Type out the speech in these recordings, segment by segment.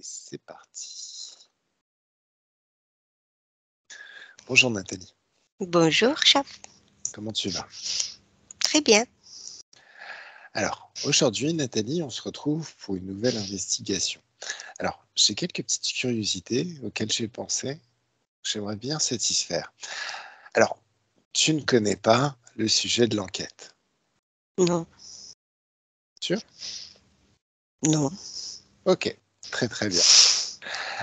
c'est parti. Bonjour Nathalie, Bonjour, chef. comment tu vas? Très bien. Alors, aujourd'hui Nathalie, on se retrouve pour une nouvelle investigation. Alors, j'ai quelques petites curiosités auxquelles j'ai pensé, que j'aimerais bien satisfaire. Alors, tu ne connais pas le sujet de l'enquête, Non, sûr? non. Ok, très très bien.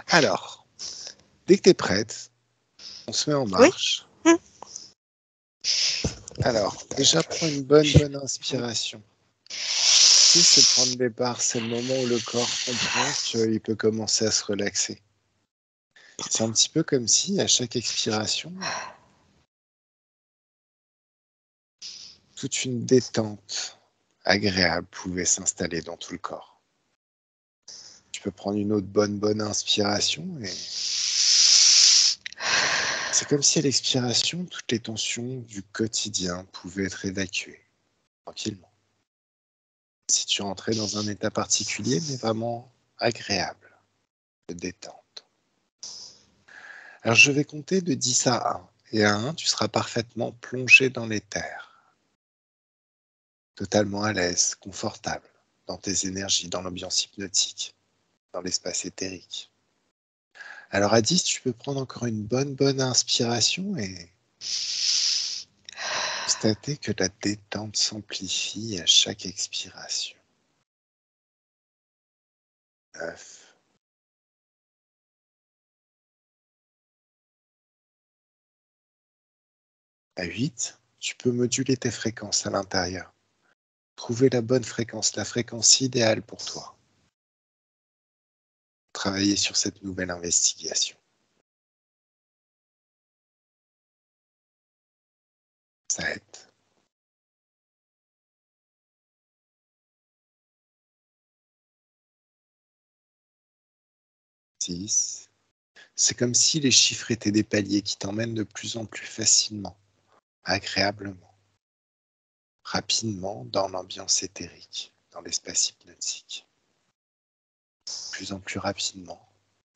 Alors, dès que tu es prête, on se met en Oui. marche. Alors, déjà, prends une bonne inspiration. Si c'est le point de départ, c'est le moment où le corps comprend qu'il peut commencer à se relaxer. C'est un petit peu comme si, à chaque expiration, toute une détente agréable pouvait s'installer dans tout le corps. Tu peux prendre une autre bonne inspiration et c'est comme si à l'expiration, toutes les tensions du quotidien pouvaient être évacuées tranquillement. Si tu rentrais dans un état particulier, mais vraiment agréable, de détente. Alors je vais compter de 10 à 1. Et à 1, tu seras parfaitement plongé dans l'éther, totalement à l'aise, confortable, dans tes énergies, dans l'ambiance hypnotique, dans l'espace éthérique. Alors à 10, tu peux prendre encore une bonne inspiration et constater que la détente s'amplifie à chaque expiration. 9. À 8, tu peux moduler tes fréquences à l'intérieur. Trouver la bonne fréquence, la fréquence idéale pour toi. Travailler sur cette nouvelle investigation. 7. 6. C'est comme si les chiffres étaient des paliers qui t'emmènent de plus en plus facilement, agréablement, rapidement dans l'ambiance éthérique, dans l'espace hypnotique. De plus en plus rapidement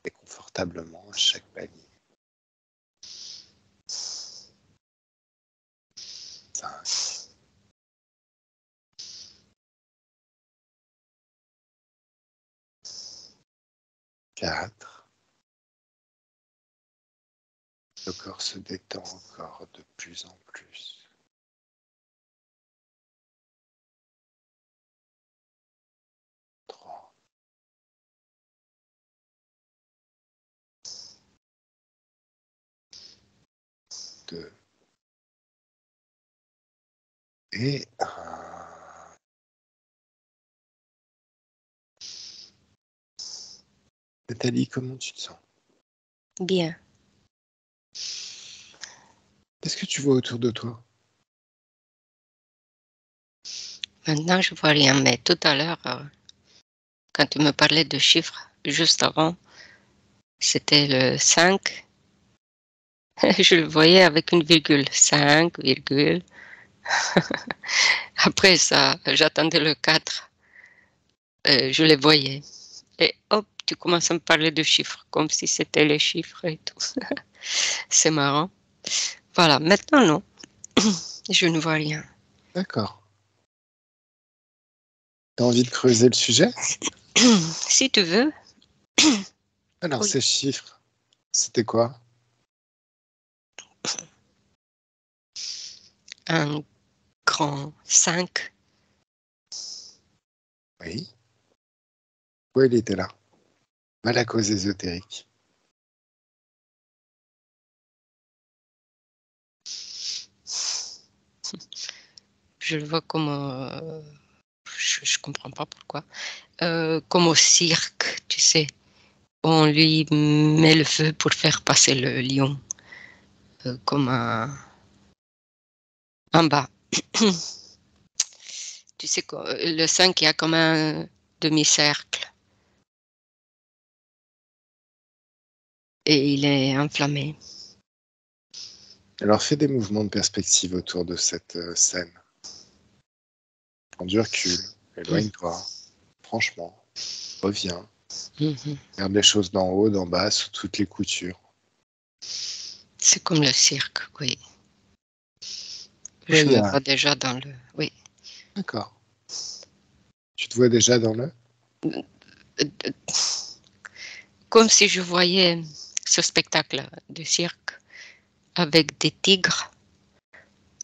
et confortablement à chaque palier. 5. 4. Le corps se détend encore de plus en plus. 3. 2. Et 1. Nathalie, comment tu te sens? Bien. Qu'est-ce que tu vois autour de toi? Maintenant, je vois rien, mais tout à l'heure, quand tu me parlais de chiffres, juste avant, c'était le 5. Je le voyais avec une virgule. 5, virgule. Après ça, j'attendais le 4. Je les voyais. Et hop, tu commences à me parler de chiffres, comme si c'était les chiffres et tout. C'est marrant. Voilà, maintenant, non. Je ne vois rien. D'accord. T'as envie de creuser le sujet? Si tu veux. Alors, Oui. ces chiffres, c'était quoi? Un grand 5. Oui. Pourquoi il était là? Pas la cause ésotérique. Je le vois comme... je comprends pas pourquoi. Comme au cirque, tu sais. On lui met le feu pour faire passer le lion. Comme en bas. Tu sais, le 5, il y a comme un demi-cercle. Et il est enflammé. Alors, fais des mouvements de perspective autour de cette scène. Prends du recul, éloigne-toi, franchement, reviens. Mhm. Regarde les choses d'en haut, d'en bas, sous toutes les coutures. C'est comme le cirque, oui. Oui, Je me vois déjà dans le... Oui. D'accord. Tu te vois déjà dans le... Comme si je voyais ce spectacle de cirque avec des tigres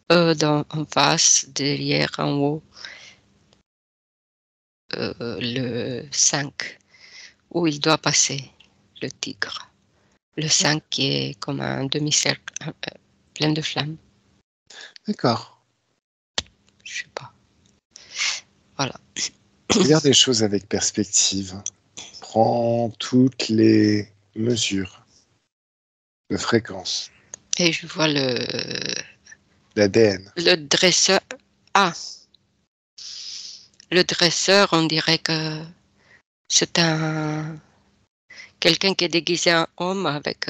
en face, derrière, en haut, le 5 où il doit passer, le tigre. Le 5 qui est comme un demi-cercle plein de flammes. D'accord. Je sais pas. Voilà. Regarde les choses avec perspective. Prends toutes les mesures de fréquence, Et je vois d'ADN. le dresseur. Ah, le dresseur, on dirait que c'est un quelqu'un qui est déguisé en homme avec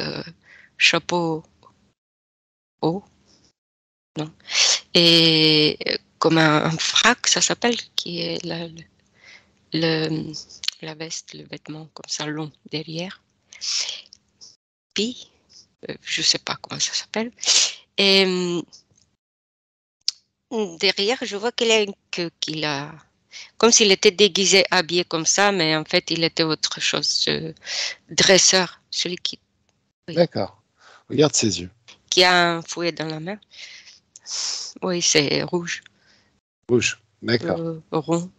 chapeau haut, non? Et comme un frac, ça s'appelle, qui est le- la veste, le vêtement comme ça long derrière. Puis, je sais pas comment ça s'appelle. Et derrière, je vois qu'il a une queue qu'il a, comme s'il était déguisé, habillé comme ça, mais en fait, il était autre chose. Ce dresseur, celui oui, D'accord. Regarde ses yeux. qui a un fouet dans la main. Oui, c'est rouge, Rouge. D'accord. rond.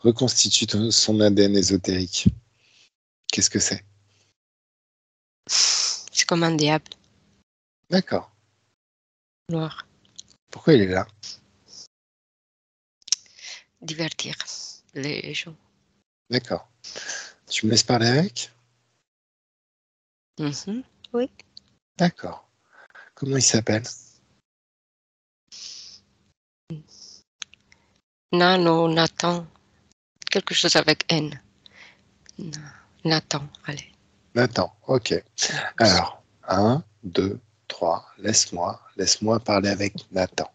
Reconstitue son ADN ésotérique. Qu'est-ce que c'est? C'est comme un diable D'accord. noir. Pourquoi il est là? Divertir les gens. D'accord. Tu me laisses parler avec? Mhm, oui. D'accord. Comment il s'appelle? Nano, Nathan, quelque chose avec N. Nathan, allez. Nathan. Ok. Alors, un, deux, trois. Laisse-moi parler avec Nathan.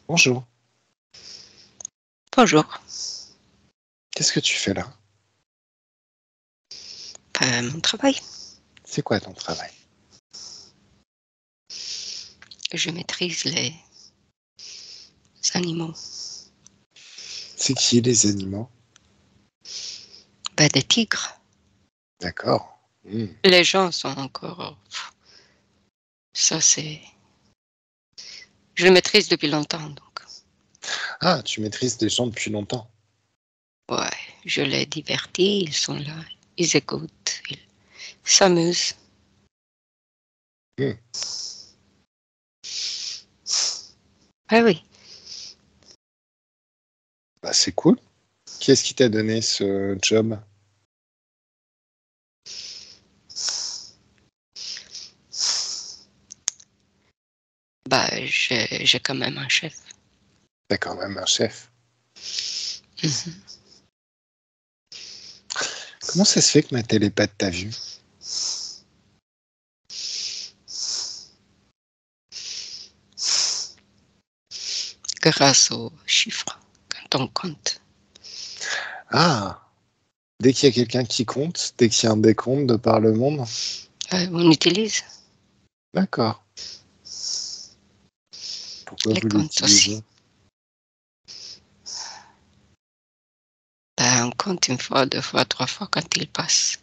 Bonjour. Bonjour. Qu'est-ce que tu fais là? Mon travail, C'est quoi ton travail? je maîtrise les animaux. C'est qui les animaux? Ben, des tigres. D'accord. Les gens sont encore... Ça, c'est... Je le maîtrise depuis longtemps, donc. Ah, tu maîtrises des gens depuis longtemps. Ouais, je les divertis, ils sont là, ils écoutent, ils s'amusent. Hmm. Ah oui, Bah, c'est cool. Qui est-ce qui t'a donné ce job? bah, j'ai quand même un chef. T'as quand même un chef. Mhm. Comment ça se fait que ma télépathe t'a vu? Grâce aux chiffres, quand on compte. Ah, dès qu'il y a quelqu'un qui compte, dès qu'il y a un décompte de par le monde. On utilise D'accord. Pourquoi les vous comptes aussi. l'utilisez? Ben, on compte une fois, deux fois, trois fois quand il passe.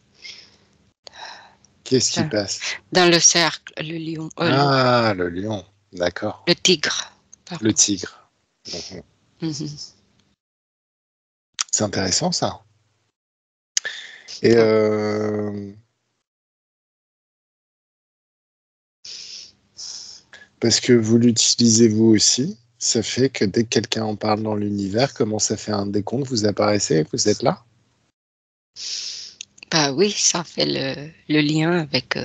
Qu'est-ce qui Dans, passe? dans le cercle, le lion, Ah, le lion. D'accord. le tigre, Le pardon. tigre. Mhm. Mhm. C'est intéressant ça. Et Ouais. parce que vous l'utilisez vous aussi, ça fait que dès que quelqu'un en parle dans l'univers, comment ça fait un décompte, vous apparaissez, vous êtes là? Bah oui, ça fait le lien avec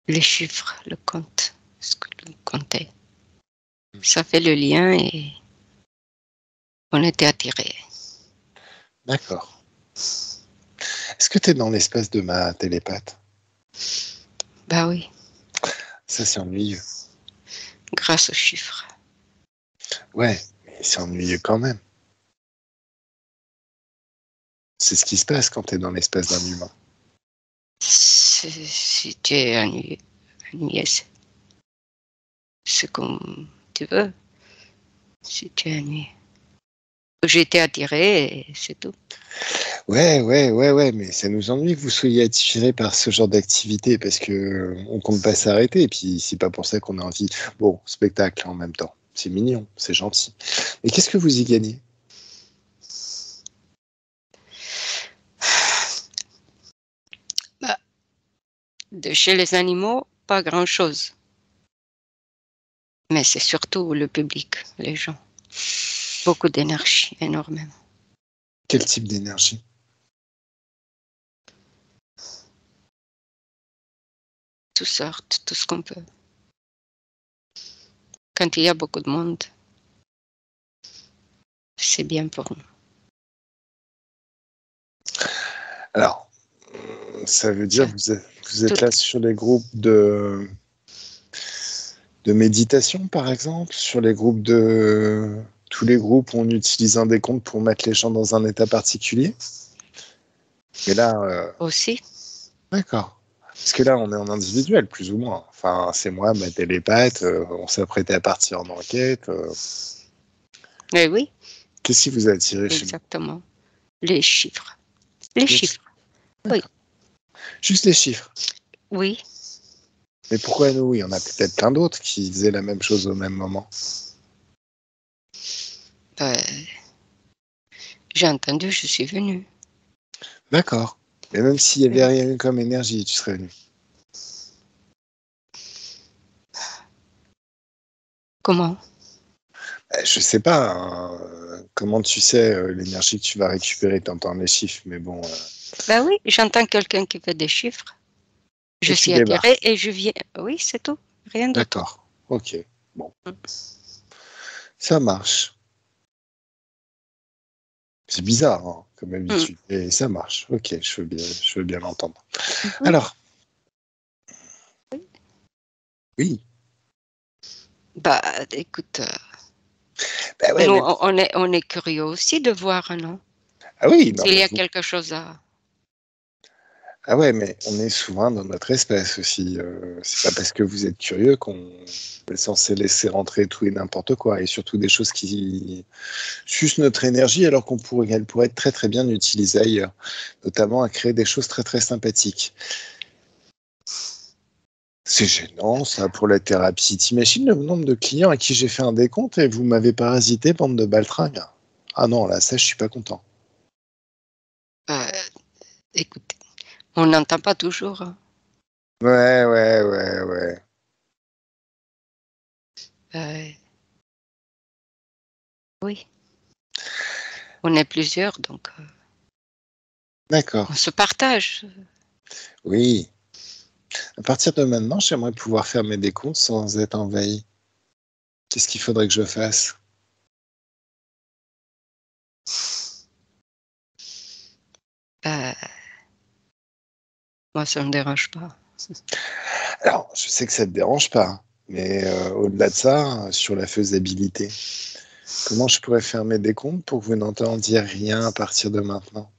les chiffres, le compte, ce que l'on comptait. Ça fait le lien et on était attirés. D'accord. Est-ce que tu es dans l'espace de ma télépathe? Bah oui, Ça, c'est ennuyeux. grâce aux chiffres. Ouais, mais c'est ennuyeux quand même. C'est ce qui se passe quand tu es dans l'espace d'un humain. Si tu es ennuyé, c'est comme tu veux. Si tu es ennuyé. J'ai été attirée et c'est tout. Ouais, mais ça nous ennuie que vous soyez attirés par ce genre d'activité parce que on compte pas s'arrêter et puis c'est pas pour ça qu'on a envie. Bon, spectacle en même temps. C'est mignon, c'est gentil. Mais qu'est-ce que vous y gagnez? Bah, de chez les animaux, pas grand-chose. Mais c'est surtout le public, les gens. Beaucoup d'énergie, énormément. Quel type d'énergie? Toutes sortes, tout ce qu'on peut. Quand il y a beaucoup de monde, c'est bien pour nous. Alors, ça veut dire que vous êtes Tout, là sur les groupes de méditation, par exemple, sur les groupes de tous les groupes où on utilise un décompte pour mettre les gens dans un état particulier. Et là, aussi. d'accord. Parce que là, on est en individuel, plus ou moins. Enfin, c'est moi, ma télépathe, on s'apprêtait à partir en enquête. Eh oui, Qu'est-ce qui vous a attiré chez nous? exactement. Les chiffres. Les chiffres. Oui. Juste les chiffres. Oui. Mais pourquoi nous? Il y en a peut-être plein d'autres qui faisaient la même chose au même moment. J'ai entendu, je suis venue. D'accord. Mais même s'il y avait rien eu comme énergie, tu serais venu. Comment? Je sais pas. Comment tu sais l'énergie que tu vas récupérer? T'entends les chiffres, mais bon. Ben oui, j'entends quelqu'un qui fait des chiffres. Je Et tu suis attirée débarques. et je viens. Oui, c'est tout. Rien d'autre. D'accord. Ok. Bon. Ça marche. C'est bizarre, hein, comme habitude. Et ça marche. Ok, je veux bien l'entendre. Alors, oui. Bah, écoute, Bah ouais, nous, mais... on est curieux aussi de voir, non? Ah oui, non, S'il y mais a vous... quelque chose à. Ah ouais, mais on est souverain dans notre espèce aussi. C'est pas parce que vous êtes curieux qu'on est censé laisser rentrer tout et n'importe quoi. Et surtout des choses qui sucent notre énergie alors qu'elle pourrait être très très bien utilisée ailleurs. Notamment à créer des choses très très sympathiques. C'est gênant, ça, pour la thérapie. T'imagines le nombre de clients à qui j'ai fait un décompte et vous m'avez parasité, bande de baltringues? Ah non, là, ça, je suis pas content. Euh, écoute, on n'entend pas toujours, hein. Ouais. Euh, oui, on est plusieurs, donc on D'accord. se partage. Oui. À partir de maintenant, j'aimerais pouvoir faire mes décomptes sans être envahi. Qu'est-ce qu'il faudrait que je fasse? Euh, moi, ça ne me dérange pas. Alors, je sais que ça te dérange pas, hein, mais au-delà de ça, sur la faisabilité, comment je pourrais faire mes décomptes pour que vous n'entendiez rien à partir de maintenant?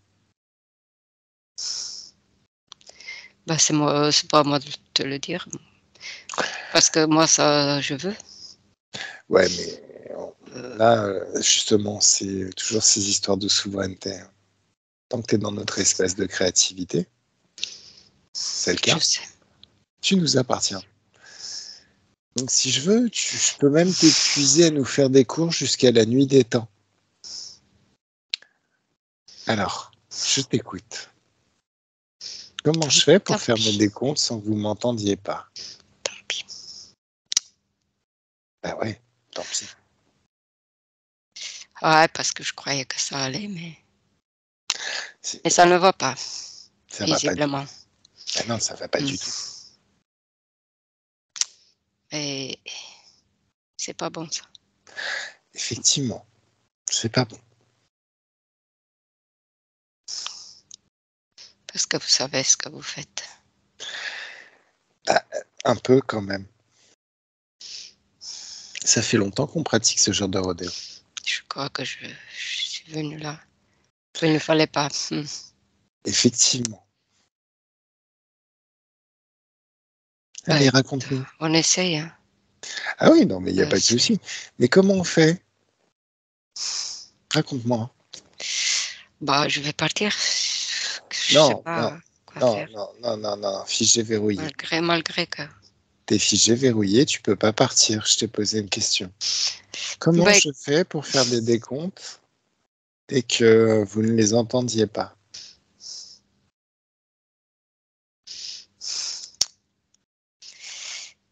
Bah, c'est pas à moi de te le dire. Parce que moi, ça, je veux. Ouais, mais Euh, là, justement, c'est toujours ces histoires de souveraineté, hein. Tant que tu es dans notre espace de créativité, c'est le je cas, sais. tu nous appartiens. Donc si je veux, je peux même t'épuiser à nous faire des cours jusqu'à la nuit des temps. Alors, je t'écoute. Comment je fais pour Tant faire mes pis, décomptes sans que vous m'entendiez pas? tant pis. Bah ouais, tant pis. Ouais, parce que je croyais que ça allait, mais C'est- ça ne va pas, Ça va pas du visiblement. tout. Ah non, ça va pas Mm. du tout. Et c'est pas bon ça. Effectivement, c'est pas bon. Parce que vous savez ce que vous faites. Bah, un peu quand même. Ça fait longtemps qu'on pratique ce genre de rodéo. Je crois que je suis venue là Il ne fallait pas. Effectivement. Allez, Ouais, raconte-nous. on essaye. Hein. Ah oui, non, mais il n'y a pas de C'est- souci. Mais comment on fait? Raconte-moi. Bah, je vais partir. Je sais Non, non, pas quoi non, faire. non, non, non, non. Figé verrouillé. Malgré que. T'es figé verrouillé, tu peux pas partir. Je t'ai posé une question. Comment Ben, je fais pour faire des décomptes et que vous ne les entendiez pas?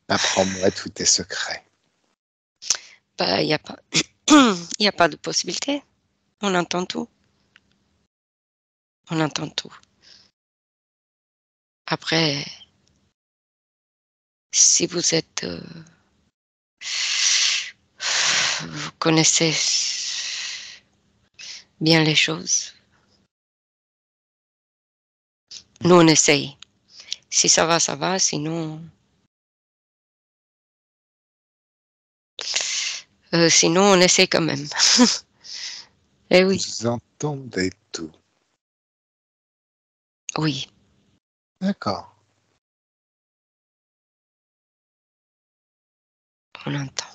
Apprends-moi tous tes secrets. il n'y a pas. Il n'y a pas de possibilité. On entend tout. On entend tout. Après, si vous êtes. Vous connaissez bien les choses. Nous, on essaye. Si ça va, ça va. Sinon. Sinon, on essaie quand même. Eh oui, Vous entendez tout. oui, D'accord. on entend.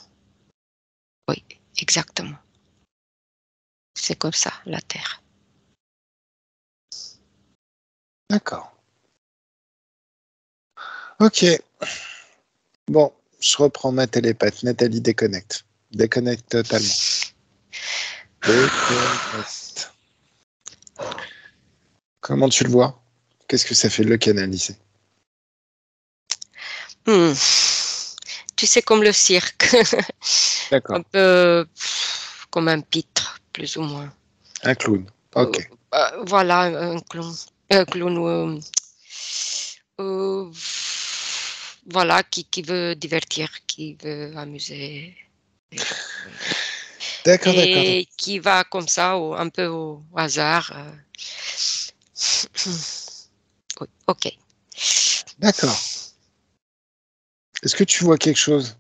Oui, exactement. C'est comme ça, la Terre. D'accord. Ok. Bon, je reprends ma télépathe. Nathalie, déconnecte. Déconnecte totalement. Déconnecte. Comment tu le vois? Qu'est-ce que ça fait de le canaliser? Hmm. Tu sais, comme le cirque. Un D'accord. peu comme un pitre, plus ou moins. Un clown. Euh, Ok. voilà, un clown. Un clown, euh, voilà, qui veut divertir, qui veut amuser les gens. D'accord, d'accord. Et qui va comme ça, un peu au hasard. Oui, ok. D'accord. Est-ce que tu vois quelque chose?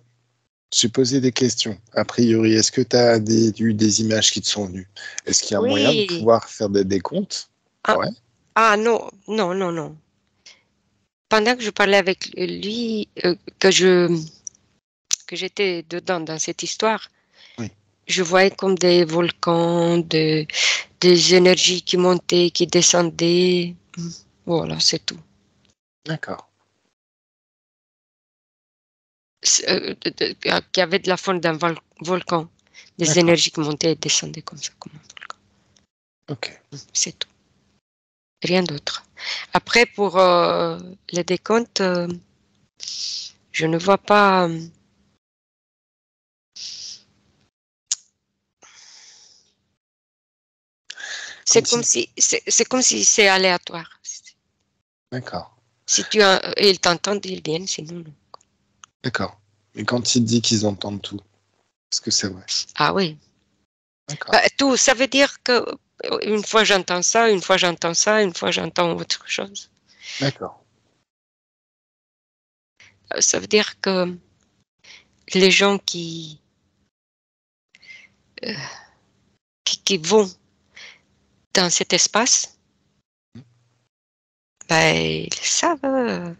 J'ai posé des questions. A priori, est-ce que tu as eu des images qui te sont venues? Est-ce qu'il y a un moyen de Oui. pouvoir faire des décomptes? Ah, Ouais. non, non, non, non. Pendant que je parlais avec lui, que j'étais dedans dans cette histoire, Oui. je voyais comme des volcans, des énergies qui montaient, qui descendaient. Voilà, c'est tout. D'accord. Qui avait de la forme d'un volcan. Des D'accord. énergies qui montaient et descendaient comme ça, comme un volcan. Ok. C'est tout. Rien d'autre. Après, pour les décomptes, je ne vois pas. Quand il... C'est comme si c'est aléatoire. D'accord. Si tu as, ils t'entendent, ils viennent, sinon non. D'accord. Mais quand il dit qu'ils entendent tout, est-ce que c'est vrai? Ah oui. D'accord. Tout, ça veut dire que une fois j'entends ça, une fois j'entends ça, une fois j'entends autre chose. D'accord. Ça veut dire que les gens euh, qui vont dans cet espace, ils savent,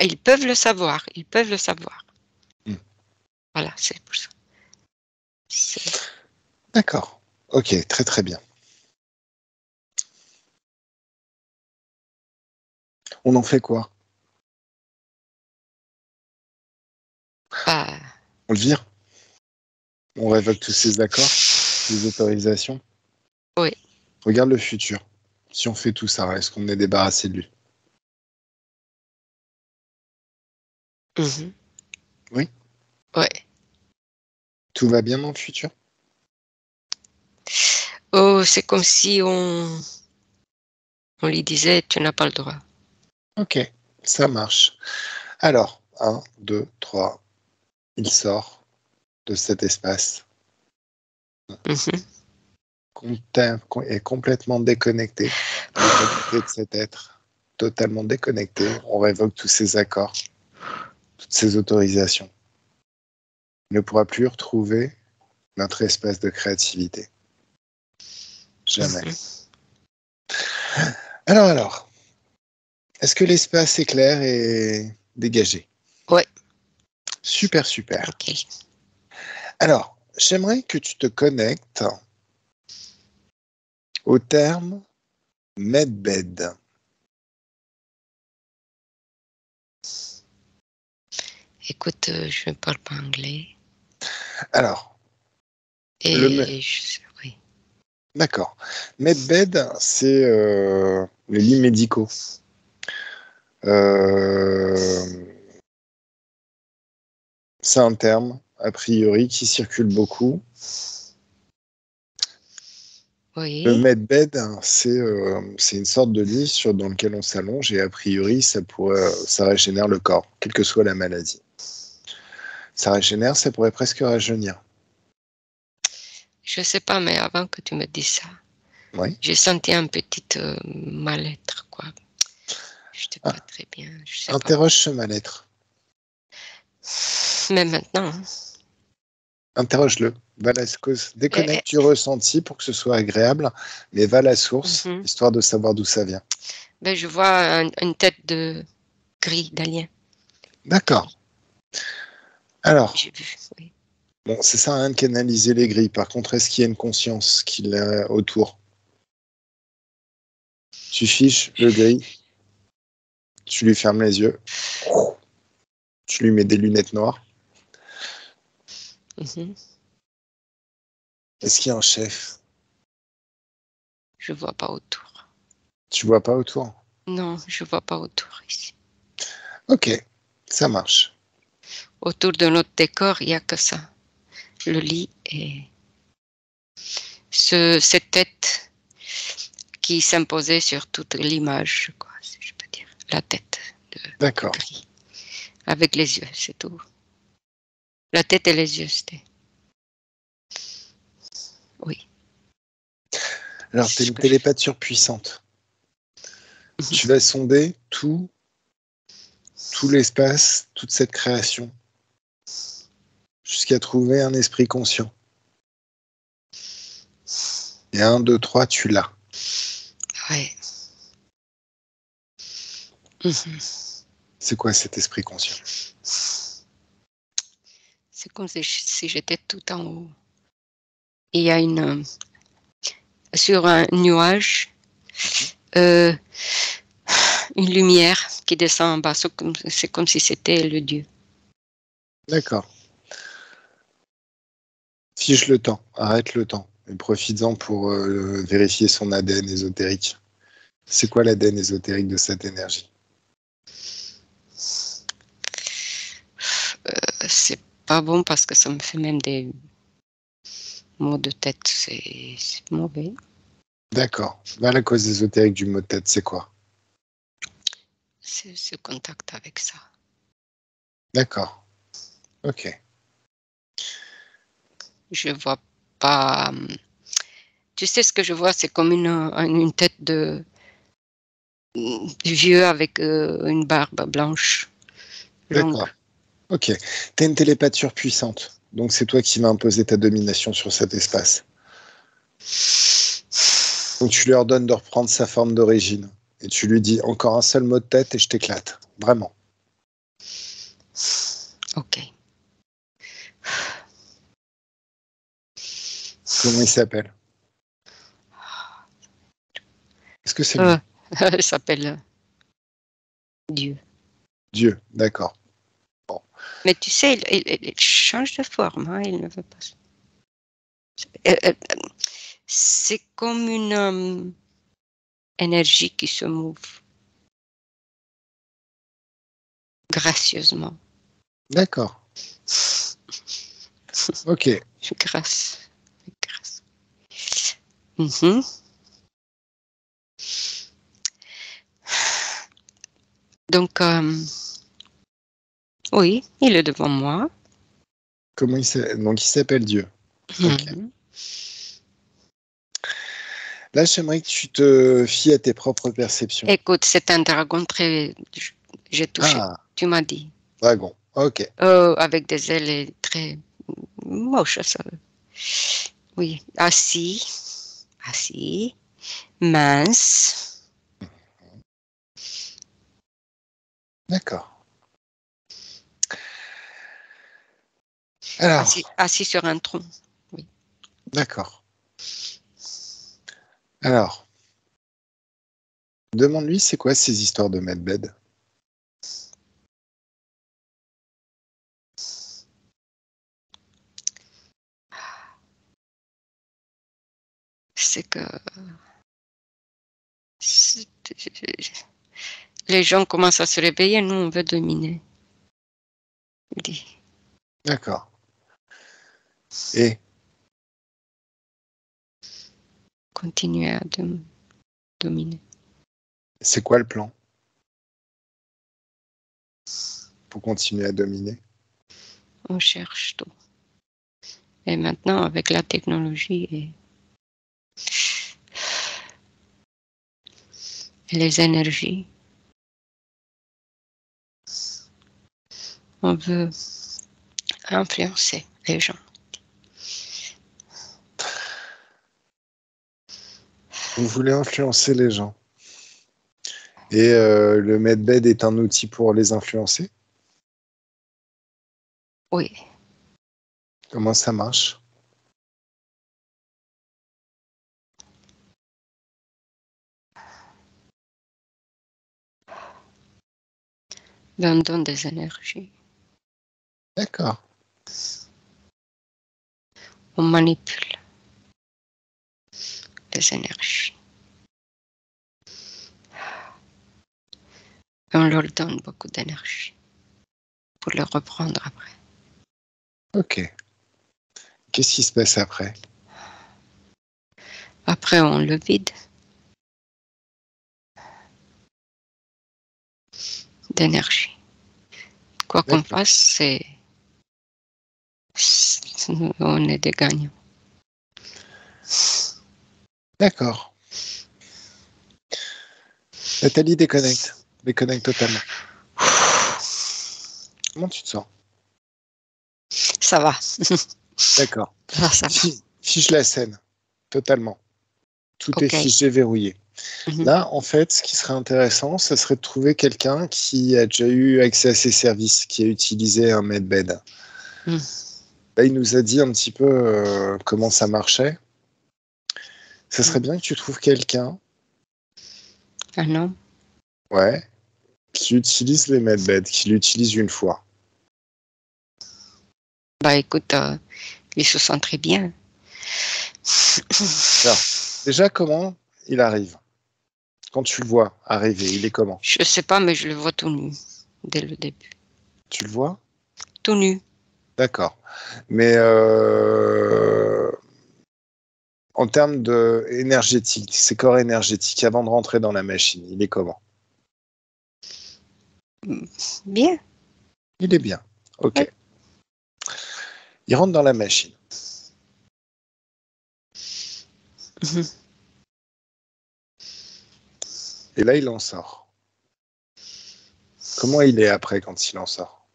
ils peuvent le savoir, ils peuvent le savoir. Hmm. Voilà, c'est pour ça. D'accord. Ok, très très bien. On en fait quoi? Bah, On le vire? On révoque tous ces accords, ces autorisations? oui. Regarde le futur. Si on fait tout ça, est-ce qu'on est débarrassé de lui? Mhm. Oui? Ouais. Tout va bien dans le futur? Oh, c'est comme si on lui disait, tu n'as pas le droit. Ok, ça marche. Alors, un, 2, 3, il sort de cet espace, Mhm. est complètement déconnecté de cet être, totalement déconnecté. On révoque tous ces accords, toutes ces autorisations. Il ne pourra plus retrouver notre espace de créativité. Jamais. Alors, est-ce que l'espace est clair et dégagé? Ouais. Super, super. Ok. Alors, j'aimerais que tu te connectes au terme medbed. Écoute, je ne parle pas anglais. Alors, Et oui. D'accord. Medbed, c'est les lits médicaux. C'est un terme, a priori, qui circule beaucoup. Oui. Le medbed, c'est une sorte de lit dans lequel on s'allonge et a priori, ça régénère le corps, quelle que soit la maladie. Ça régénère, ça pourrait presque rajeunir. Je sais pas, mais avant que tu me dises ça, Oui. j'ai senti un petit mal-être, quoi. Je n'étais pas très bien. Je sais Interroge ce mal-être. Mais maintenant. Interroge-le. Va à la cause. Déconnecte du ressenti pour que ce soit agréable, mais va à la source, histoire de savoir d'où ça vient. Ben, je vois une tête de gris d'alien. D'accord. Alors, j'ai vu, oui. Bon, ça sert à rien de canaliser les grilles. Par contre, est-ce qu'il y a une conscience qu'il a autour? Tu fiches le gris, tu lui fermes les yeux, tu lui mets des lunettes noires. Est-ce qu'il y a un chef? Je vois pas autour. Tu vois pas autour? Non, je vois pas autour ici. Ok, ça marche. Autour de notre décor, il n'y a que ça. Le lit et cette tête qui s'imposait sur toute l'image, quoi, si je peux dire. La tête de gris. Avec les yeux, c'est tout. La tête et les yeux, c'était. Oui. Alors, tu es une télépathe surpuissante. Tu vas sonder tout l'espace, toute cette création, jusqu'à trouver un esprit conscient. Et 1, 2, 3, tu l'as. Ouais. C'est quoi cet esprit conscient? C'est comme si j'étais tout en haut. Il y a sur un nuage, une lumière qui descend en bas. C'est comme si c'était le Dieu. D'accord. Fiche le temps, arrête le temps et profites-en pour vérifier son ADN ésotérique. C'est quoi l'ADN ésotérique de cette énergie? C'est pas bon parce que ça me fait même des maux de tête. C'est mauvais. D'accord. La cause ésotérique du mot de tête, c'est quoi? C'est ce contact avec ça. D'accord. Ok. Je vois pas. Tu sais ce que je vois, c'est comme une tête de vieux avec une barbe blanche. Longue. D'accord. Ok. T'es une télépathe surpuissante. Donc c'est toi qui vas imposer ta domination sur cet espace. Donc tu lui ordonnes de reprendre sa forme d'origine. Et tu lui dis encore un seul mot de tête et je t'éclate. Vraiment. Ok. Comment il s'appelle? Est-ce que c'est lui? Il s'appelle Dieu. Dieu, d'accord. Bon. Mais tu sais, il change de forme, hein, il ne veut pas. C'est comme une énergie qui se mouve gracieusement. D'accord. Ok. Grâce. Donc, oui, il est devant moi. Comment il s'appelle? Donc il s'appelle Dieu. Okay. Là, j'aimerais que tu te fies à tes propres perceptions. Écoute, c'est un dragon très... J'ai touché. Ah, tu m'as dit. dragon, ok. Avec des ailes très moches, ça. Oui, assis assis, mince. D'accord. Alors, Assis sur un tronc. Oui. d'accord. Alors, demande-lui c'est quoi ces histoires de medbed? C'est que les gens commencent à se réveiller, nous on veut dominer. Il dit. D'accord. Et Continuer à dominer. c'est quoi le plan pour continuer à dominer? On cherche tout. Et maintenant, avec la technologie et les énergies, on veut influencer les gens. Vous voulez influencer les gens. Et le medbed est un outil pour les influencer? Oui. Comment ça marche? On donne des énergies. D'accord. On manipule les énergies. Et on leur donne beaucoup d'énergie pour le reprendre après. Ok. Qu'est-ce qui se passe après? Après, on le vide d'énergie. Quoi qu'on D'accord. fasse, on est des gagnants. D'accord. Nathalie, déconnecte. Déconnecte totalement. Comment tu te sens? Ça va. D'accord. Ça va. Fiche la scène. Totalement. Tout est Ok. figé, verrouillé. Là, en fait, ce qui serait intéressant, ce serait de trouver quelqu'un qui a déjà eu accès à ces services, qui a utilisé un medbed. Là, il nous a dit un petit peu comment ça marchait. Ce serait bien que tu trouves quelqu'un, Un homme. ouais, qui utilise les medbeds, qui l'utilise une fois. Bah écoute, il se sent très bien. Alors, déjà, comment il arrive? Quand tu le vois arriver, il est comment? Je sais pas, mais je le vois tout nu dès le début. Tu le vois? Tout nu. D'accord. Mais en termes de énergétique, ses corps énergétiques, avant de rentrer dans la machine, il est comment? Bien. Il est bien. Ok. Ouais. Il rentre dans la machine. Et là, il en sort. Comment il est après quand il en sort?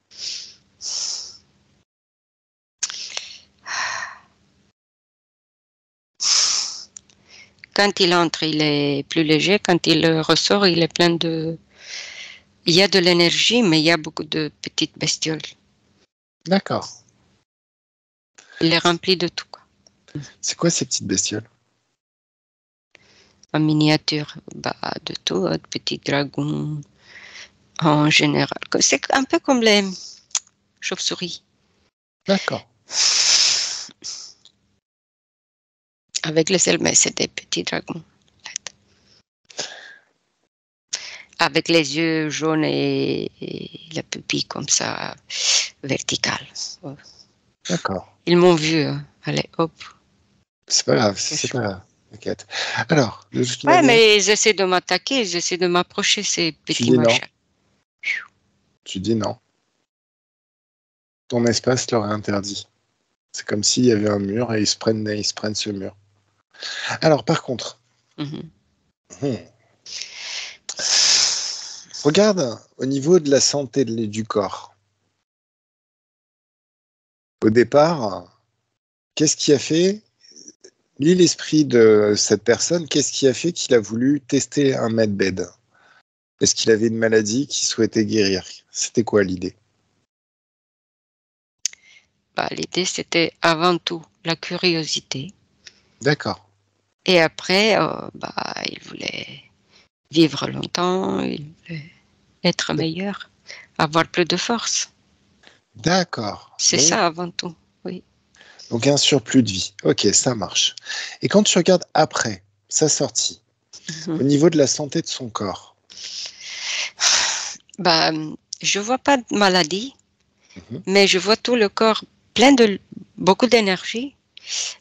Quand il entre, il est plus léger. Quand il ressort, il est plein de... Il y a de l'énergie, mais il y a beaucoup de petites bestioles. D'accord. Il est rempli de tout, quoi. C'est quoi ces petites bestioles? En miniature, bah, de tout, de petits dragons, en général. C'est un peu comme les chauves-souris. D'accord. Avec les ailes, mais c'est des petits dragons, en fait. Avec les yeux jaunes et la pupille comme ça, verticale. D'accord. Ils m'ont vu, allez, hop. C'est pas grave, c'est pas grave. T'inquiète. Alors, de toute Ouais, manière, mais ils essaient de m'attaquer, ils essaient de m'approcher, ces tu petits dis non. machins. Tu dis non. Ton espace leur est interdit. C'est comme s'il y avait un mur et ils se prennent ce mur. Alors, par contre, regarde au niveau de la santé du corps. Au départ, qu'est-ce qui a fait lis l'esprit de cette personne. Qu'est-ce qui a fait qu'il a voulu tester un medbed? Est-ce qu'il avait une maladie qu'il souhaitait guérir? C'était quoi l'idée? L'idée, c'était avant tout la curiosité. D'accord. Et après, il voulait vivre longtemps, il voulait être meilleur, avoir plus de force. D'accord. C'est ça avant tout, oui. Donc un surplus de vie. Ok, ça marche. Et quand tu regardes après sa sortie, au niveau de la santé de son corps, je vois pas de maladie, mais je vois tout le corps plein de beaucoup d'énergie,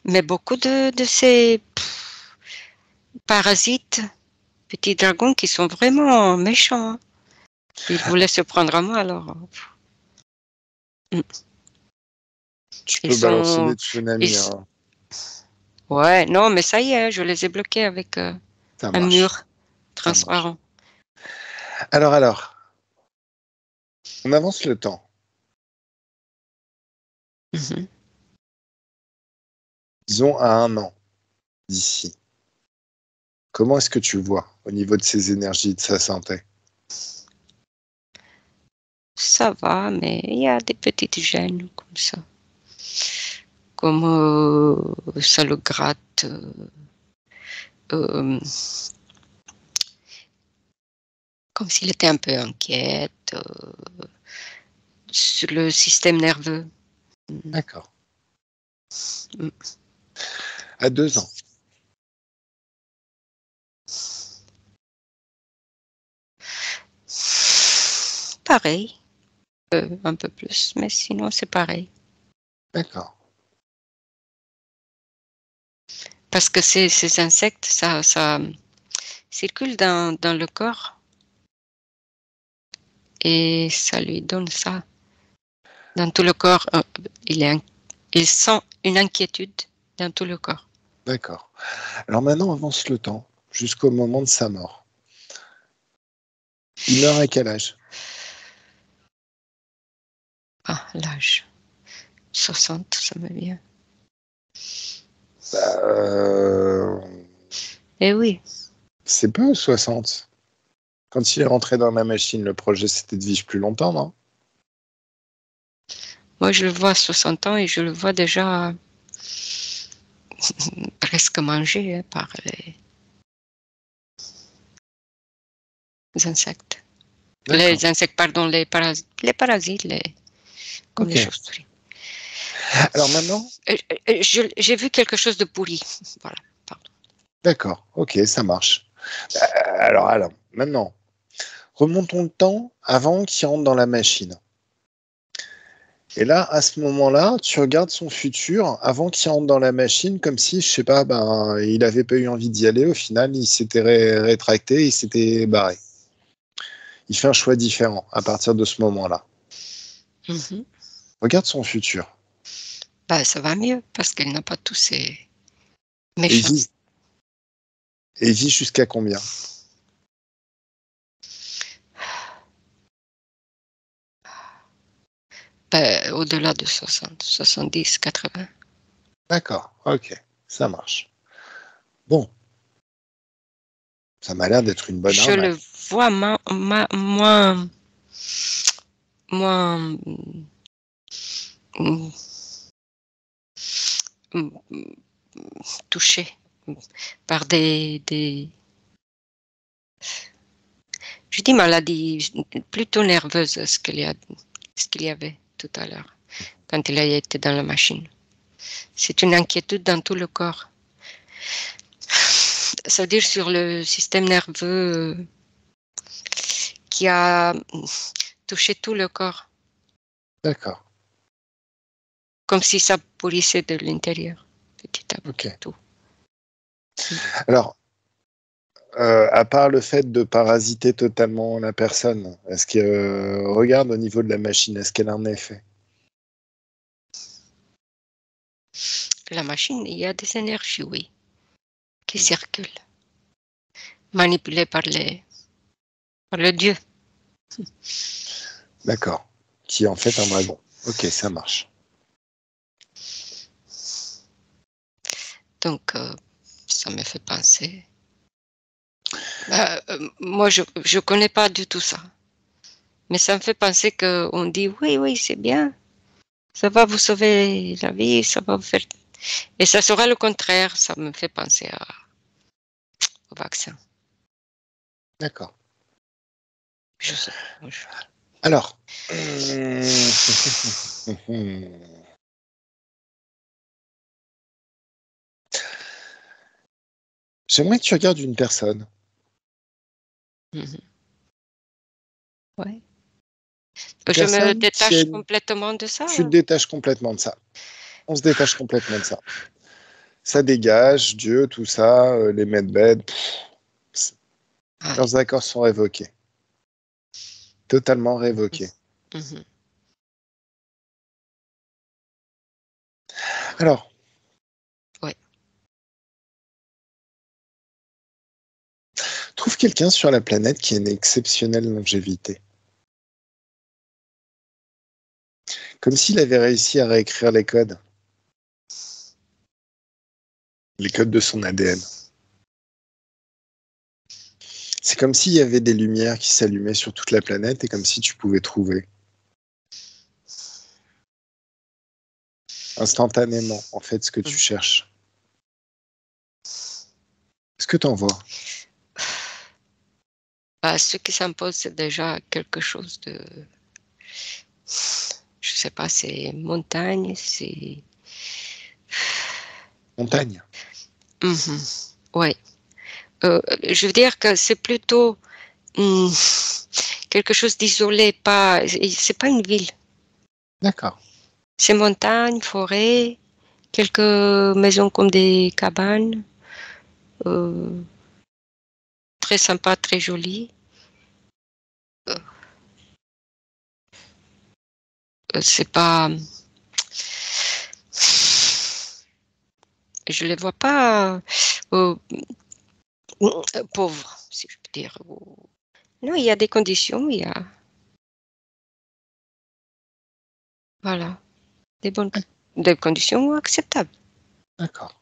mais beaucoup de ces parasites, petits dragons qui sont vraiment méchants. Ils voulaient se prendre à moi alors. tu peux balancer des tsunamis. Ouais, non, mais ça y est, je les ai bloqués avec un mur transparent. Alors, on avance le temps. Disons à 1 an d'ici. Comment est-ce que tu le vois au niveau de ses énergies, de sa santé? Ça va, mais il y a des petites gênes comme ça. Comme ça le gratte. Comme s'il était un peu inquiet sur le système nerveux. D'accord. À 2 ans. Pareil. Un peu plus, mais sinon c'est pareil. D'accord. Parce que ces insectes, ça circule dans le corps et ça lui donne ça. Dans tout le corps, il sent une inquiétude dans tout le corps. D'accord. Alors maintenant, avance le temps jusqu'au moment de sa mort. Il meurt à quel âge? L'âge. 60, ça me vient. Eh oui. C'est peu, 60. Quand il est rentré dans la machine, le projet, c'était de vivre plus longtemps, non? Moi, je le vois à 60 ans et je le vois déjà presque mangé par les insectes. Les insectes, pardon, les parasites, comme les chauves-souris. Alors maintenant, j'ai vu quelque chose de pourri. Voilà. Pardon. D'accord, ok, ça marche. Alors, maintenant, remontons le temps avant qu'il rentre dans la machine. Et là, à ce moment-là, tu regardes son futur avant qu'il rentre dans la machine, comme si, je sais pas, il n'avait pas eu envie d'y aller. Au final, il s'était rétracté, il s'était barré. Il fait un choix différent à partir de ce moment-là. Regarde son futur. Ça va mieux parce qu'elle n'a pas tous ces méchants. Et il vit jusqu'à combien? Au-delà de 60, 70, 80. D'accord, ok, ça marche. Bon, ça m'a l'air d'être une bonne Je arnaque. le vois moins touché par je dis maladie plutôt nerveuse, ce qu'il y avait tout à l'heure quand il a été dans la machine. C'est une inquiétude dans tout le corps. Ça veut dire sur le système nerveux qui a touché tout le corps. D'accord. Comme si ça pourrissait de l'intérieur, petit à petit. Tout. Alors, à part le fait de parasiter totalement la personne, est-ce que regarde au niveau de la machine, est-ce qu'elle a un effet? La machine, il y a des énergies, oui, qui circulent, manipulées par le dieu. D'accord. Qui est en fait un dragon. Ok, ça marche. Donc, ça me fait penser. Moi, je ne connais pas du tout ça. Mais ça me fait penser qu'on dit oui, oui, c'est bien. Ça va vous sauver la vie, ça va vous faire. Et ça sera le contraire. Ça me fait penser au vaccin. D'accord. Je sais. Alors. J'aimerais que tu regardes une personne. Ouais. Une Je me personne qui a détache complètement de ça. Tu te détaches complètement de ça. On se détache complètement de ça. Ça dégage, Dieu, tout ça, les medbeds, Ouais. leurs accords sont révoqués. Totalement révoqués. Mhm. Alors, Ouais. trouve quelqu'un sur la planète qui a une exceptionnelle longévité. Comme s'il avait réussi à réécrire les codes. Les codes de son ADN. C'est comme s'il y avait des lumières qui s'allumaient sur toute la planète et comme si tu pouvais trouver instantanément, en fait, ce que tu cherches. Est-ce que tu en vois? Ce qui s'impose, c'est déjà quelque chose de. Je sais pas, c'est montagne, c'est. Montagne. Ouais. Je veux dire que c'est plutôt quelque chose d'isolé, pas. C'est pas une ville. D'accord. C'est montagne, forêt, quelques maisons comme des cabanes. euh, Très sympa, très joli. C'est pas. Je les vois pas pauvres, si je peux dire. Non, il y a des conditions, il y a. Voilà. Des conditions acceptables. D'accord.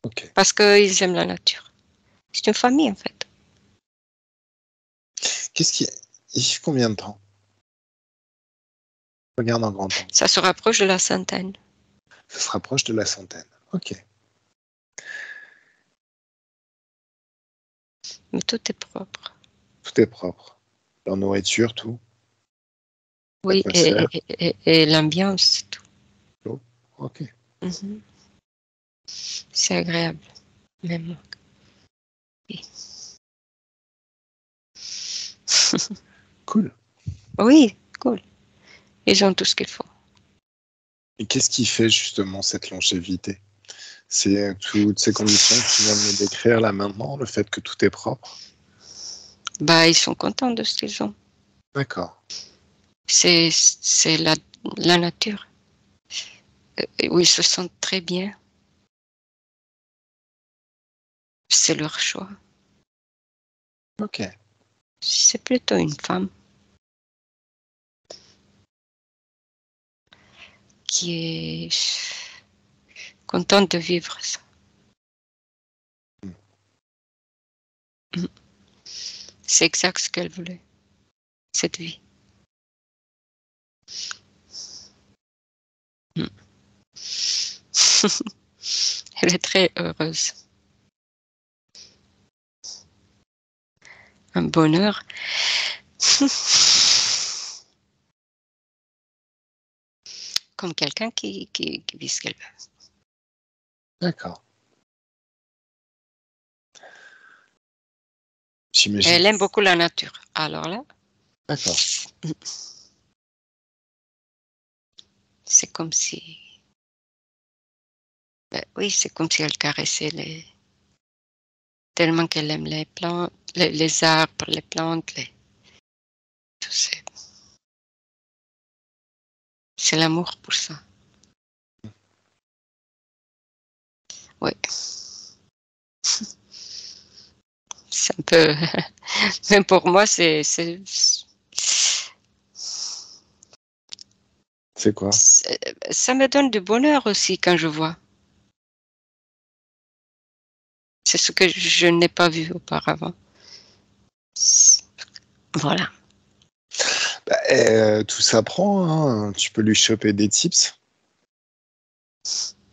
Ok. Parce qu'ils aiment la nature. C'est une famille, en fait. Qu'est-ce qui. Ils vivent combien de temps? Regarde en grand angle. Ça se rapproche de la centaine. Ça se rapproche de la centaine. Ok. Mais tout est propre. Tout est propre. Leur nourriture, tout. Oui, L'atmosphère, et l'ambiance, c'est tout. l'eau. Ok. Mhm. C'est agréable, même. Oui. Cool. Oui, cool. Ils ont tout ce qu'il faut. Et qu'est-ce qui fait justement cette longévité? C'est toutes ces conditions que tu viens de me décrire là maintenant, le fait que tout est propre. Bah, ils sont contents de ce qu'ils ont. D'accord. C'est la nature. Où ils se sentent très bien. C'est leur choix. Ok. C'est plutôt une femme qui est contente de vivre ça. C'est exact ce qu'elle voulait, cette vie. Elle est très heureuse. Un bonheur. Comme quelqu'un qui vit ce qu'elle veut. D'accord. J'imagine. Elle aime beaucoup la nature. Alors là, D'accord. c'est comme si. Oui, c'est comme si elle caressait les. Tellement qu'elle aime les plantes, les arbres, les plantes, tout ça. C'est l'amour pour ça. Oui. C'est un peu. Même pour moi, C'est quoi? ça me donne du bonheur aussi quand je vois. C'est ce que je n'ai pas vu auparavant. Voilà. Tout s'apprend, hein. Tu peux lui choper des tips.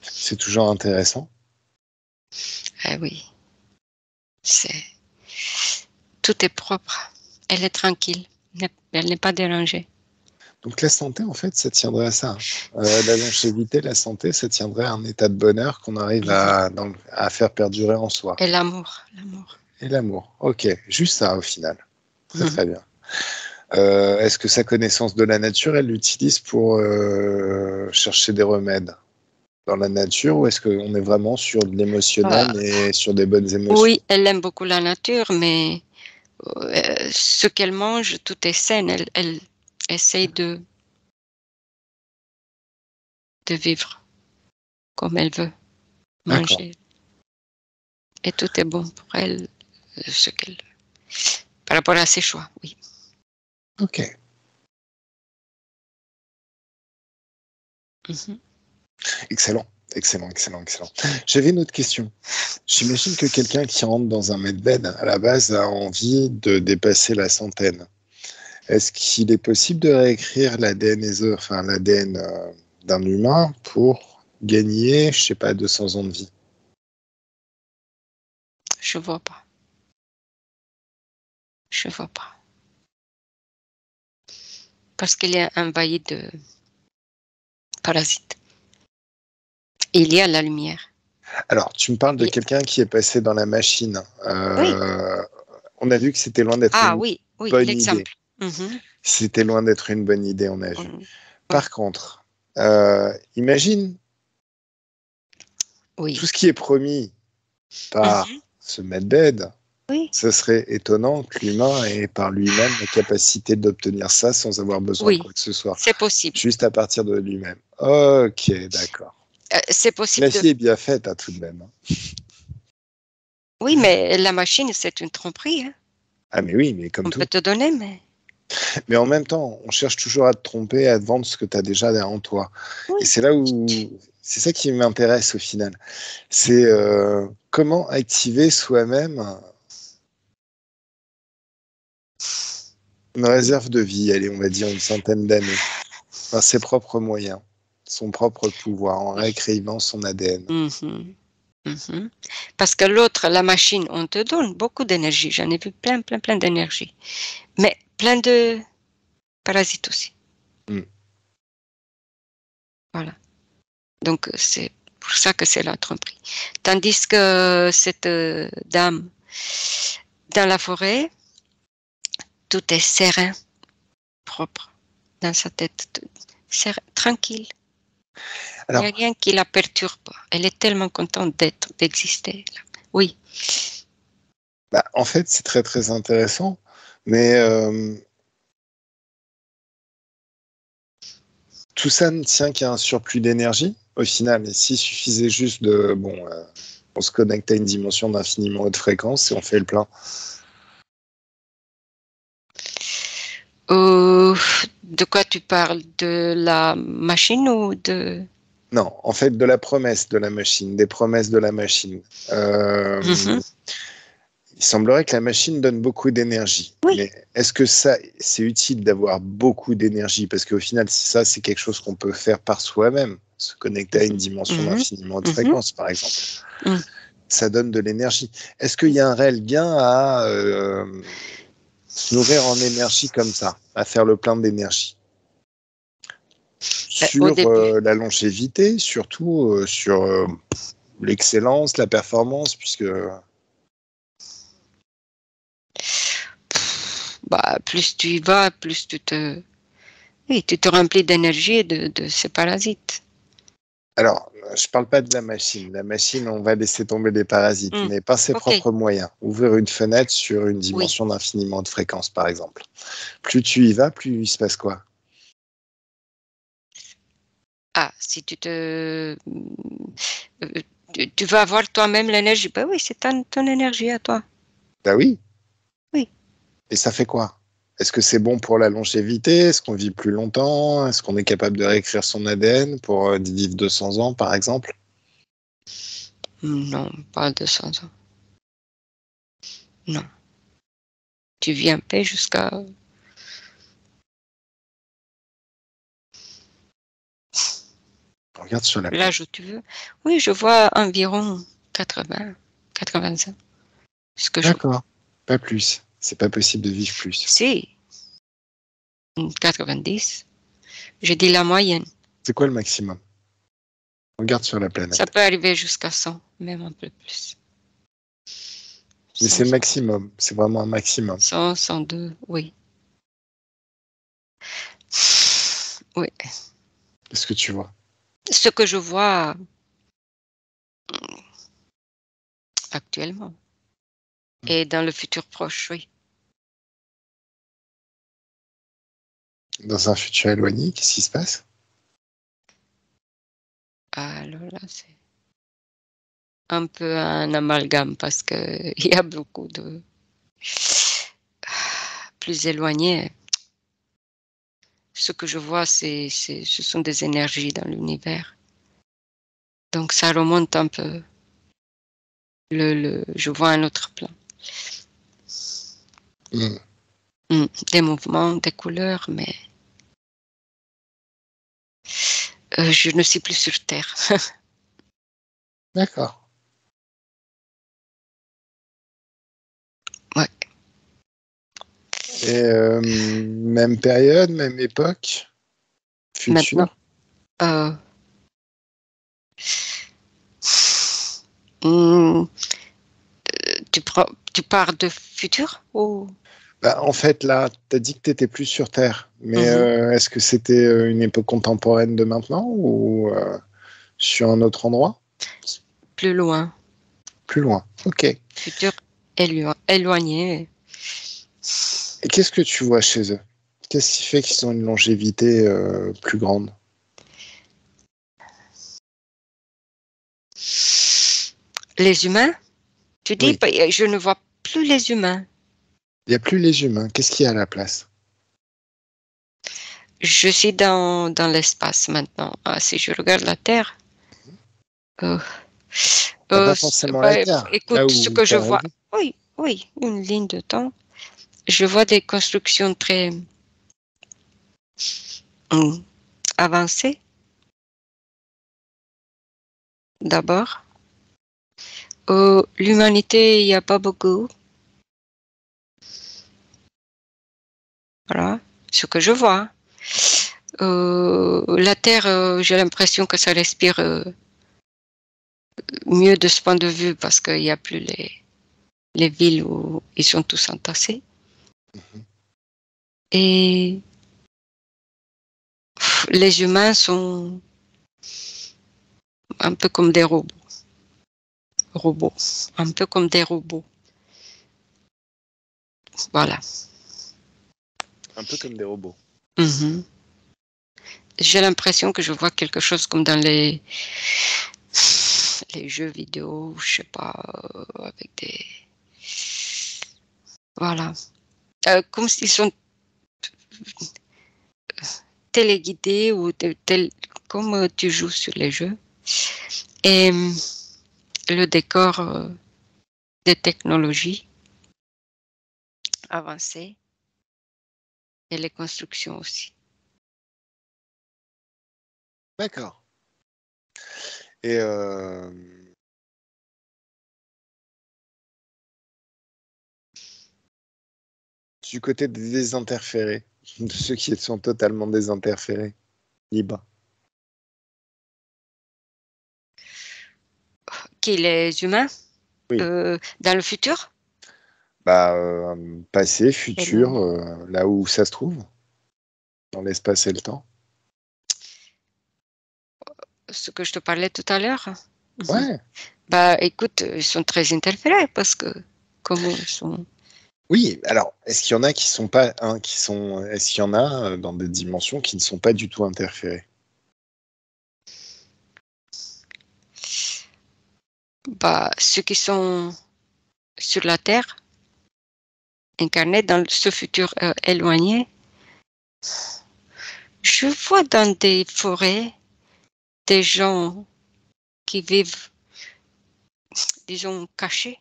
C'est toujours intéressant. Ah oui. Tout est propre. Elle est tranquille. Elle n'est pas dérangée. Donc la santé, en fait, ça tiendrait à ça. La longévité, la santé, ça tiendrait à un état de bonheur qu'on arrive à faire perdurer en soi. Et l'amour. Et l'amour. Ok, juste ça au final. Très très bien. Est-ce que sa connaissance de la nature, elle l'utilise pour chercher des remèdes dans la nature, ou est-ce qu'on est vraiment sur de l'émotionnel et sur des bonnes émotions? Oui, elle aime beaucoup la nature, mais ce qu'elle mange, tout est sain. Elle essaye de vivre comme elle veut manger. Et tout est bon pour elle, par rapport à ses choix, oui. Ok. Excellent. J'avais une autre question. J'imagine que quelqu'un qui rentre dans un medbed, à la base, a envie de dépasser la centaine. Est-ce qu'il est possible de réécrire l'ADN d'un humain pour gagner, je sais pas, 200 ans de vie? Je vois pas. Parce qu'il est envahi de parasites. Il y a la lumière. Alors, tu me parles de quelqu'un qui est passé dans la machine. Oui. On a vu que c'était loin d'être une bonne idée. C'était loin d'être une bonne idée, on a vu. Par contre, imagine tout ce qui est promis par ce medbed. Ce serait étonnant que l'humain ait par lui-même la capacité d'obtenir ça sans avoir besoin de quoi que ce soit. C'est possible. Juste à partir de lui-même. Ok, d'accord. C'est possible. La vie est bien faite, hein, tout de même. Oui, mais la machine, c'est une tromperie. Hein. Ah, mais oui, mais comme tout. On peut te donner, mais... Mais en même temps, on cherche toujours à te tromper, à te vendre ce que tu as déjà en toi. Oui. Et c'est là où... C'est ça qui m'intéresse au final. C'est comment activer soi-même une réserve de vie, allez, on va dire une centaine d'années, par ses propres moyens, son propre pouvoir, en réécrivant son ADN. Parce que l'autre, la machine, on te donne beaucoup d'énergie. J'en ai vu plein d'énergie. Mais plein de parasites aussi. Voilà. Donc, c'est pour ça que c'est la tromperie. Tandis que cette dame, dans la forêt, tout est serein, propre, dans sa tête, serein, tranquille. Alors, il n'y a rien qui la perturbe. Elle est tellement contente d'exister. Oui. Bah, en fait, c'est très, très intéressant. Mais tout ça ne tient qu'à un surplus d'énergie, au final. Et s'il suffisait juste de... on se connecte à une dimension d'infiniment haute fréquence et on fait le plein. De quoi tu parles? De la machine ou de... Non, en fait, de la promesse de la machine, des promesses de la machine. Il semblerait que la machine donne beaucoup d'énergie. Oui. Mais est-ce que ça, c'est utile d'avoir beaucoup d'énergie? Parce qu'au final, si ça, c'est quelque chose qu'on peut faire par soi-même, se connecter à une dimension d'infiniment haute fréquence, par exemple. Ça donne de l'énergie. Est-ce qu'il y a un réel gain à se nourrir en énergie comme ça, à faire le plein d'énergie? Sur la longévité, surtout sur l'excellence, la performance, puisque... plus tu y vas, plus tu te remplis d'énergie et de ces parasites. Alors, je ne parle pas de la machine. La machine, on va laisser tomber les parasites, mais par ses propres moyens. Ouvrir une fenêtre sur une dimension d'infiniment haute fréquence, par exemple. Plus tu y vas, plus il se passe quoi? Ah, si tu vas avoir toi-même l'énergie. Ben oui, c'est ton énergie à toi. Ben oui. Oui. Et ça fait quoi? Est-ce que c'est bon pour la longévité? Est-ce qu'on vit plus longtemps? Est-ce qu'on est capable de réécrire son ADN pour vivre 200 ans, par exemple? Non, pas 200 ans. Non. Tu vis en paix jusqu'à... Regarde sur la planète. l'âge où tu veux. Oui, je vois environ 80, 85. Ce que je... D'accord. Pas plus. C'est pas possible de vivre plus. Si, 90. Je dis la moyenne. C'est quoi le maximum? Regarde sur la Ça planète. peut arriver jusqu'à 100, même un peu plus. Mais 100, c'est le maximum. C'est vraiment un maximum. 100, 102, oui. Oui. Qu'est-ce que tu vois? Ce que je vois actuellement et dans le futur proche, oui. Dans un futur éloigné, qu'est-ce qui se passe? Alors là, c'est un peu un amalgame parce que il y a beaucoup de plus éloignés. Ce que je vois, ce sont des énergies dans l'univers. Donc ça remonte un peu. Je vois un autre plan. Hmm. Des mouvements, des couleurs, mais je ne suis plus sur Terre. D'accord. Ouais. Et même période, même époque, Maintenant, futur. euh, hmm, tu pars de futur ou Bah, en fait, là, tu as dit que tu étais plus sur Terre. Mais Mhm. est-ce que c'était une époque contemporaine de maintenant ou sur un autre endroit? Plus loin, Plus loin. Ok. Et futur éloigné. qu'est-ce que tu vois chez eux? Qu'est-ce qui fait qu'ils ont une longévité plus grande? Les humains, tu dis, Oui. bah, je ne vois plus les humains. Il n'y a plus les humains. Qu'est-ce qu'il y a à la place? Je suis dans l'espace maintenant. Ah, si je regarde la Terre, euh, Pas forcément la bah, Terre. Là écoute, ce où que tu je es vois, arrivé. oui, oui, une ligne de temps. Je vois des constructions très hum, avancées, d'abord. L'humanité, il n'y a pas beaucoup. Voilà, ce que je vois. La Terre, j'ai l'impression que ça respire mieux de ce point de vue parce qu'il n'y a plus les villes où ils sont tous entassés. Et les humains sont un peu comme des robots, un peu comme des robots. Voilà. Un peu comme des robots. Mhm. J'ai l'impression que je vois quelque chose comme dans les jeux vidéo, je sais pas, avec des... Voilà. Comme s'ils sont téléguidés ou comme tu joues sur les jeux. Et le décor des technologies avancées et les constructions aussi. D'accord. Et du côté des désinterférés, de ceux qui sont totalement désinterférés, libres. Qui les humains Oui. dans le futur? Bah, passé, futur, Éloigné. là où ça se trouve, dans l'espace et le temps. Ce que je te parlais tout à l'heure. Mhm. Ouais. Bah, écoute, ils sont très interférés parce que comme ils sont... Oui, alors, est-ce qu'il y en a qui sont pas, hein, est-ce qu'il y en a dans des dimensions qui ne sont pas du tout interférées? Bah, ceux qui sont sur la Terre, incarnés dans ce futur éloigné, je vois dans des forêts des gens qui vivent, disons, cachés.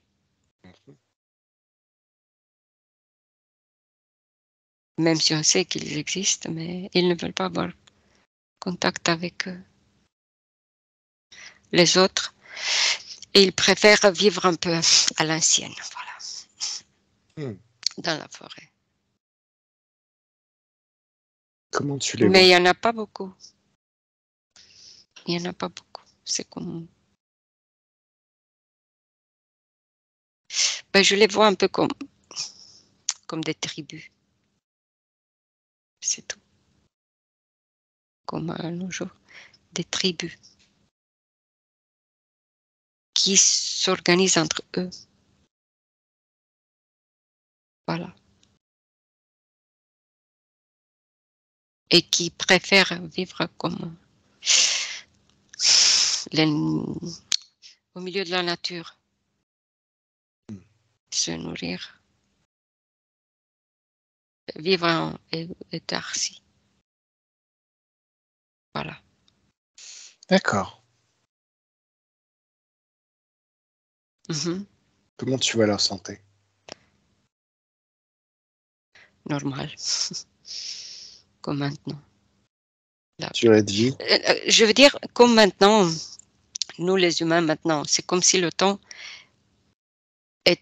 même si on sait qu'ils existent, mais ils ne veulent pas avoir contact avec les autres. Et ils préfèrent vivre un peu à l'ancienne, voilà, dans la forêt. Comment tu les Mais vois? il n'y en a pas beaucoup. Il n'y en a pas beaucoup. C'est comme... Ben, je les vois un peu comme des tribus. C'est tout. Comme à nos jours. Des tribus qui s'organisent entre eux. Voilà. Et qui préfèrent vivre comme au milieu de la nature. Se nourrir. Vivre en autarcie. Voilà. D'accord. Comment tu vois leur santé? Normal. Comme maintenant. Durée de vie? Je veux dire, comme maintenant, nous les humains maintenant, c'est comme si le temps est...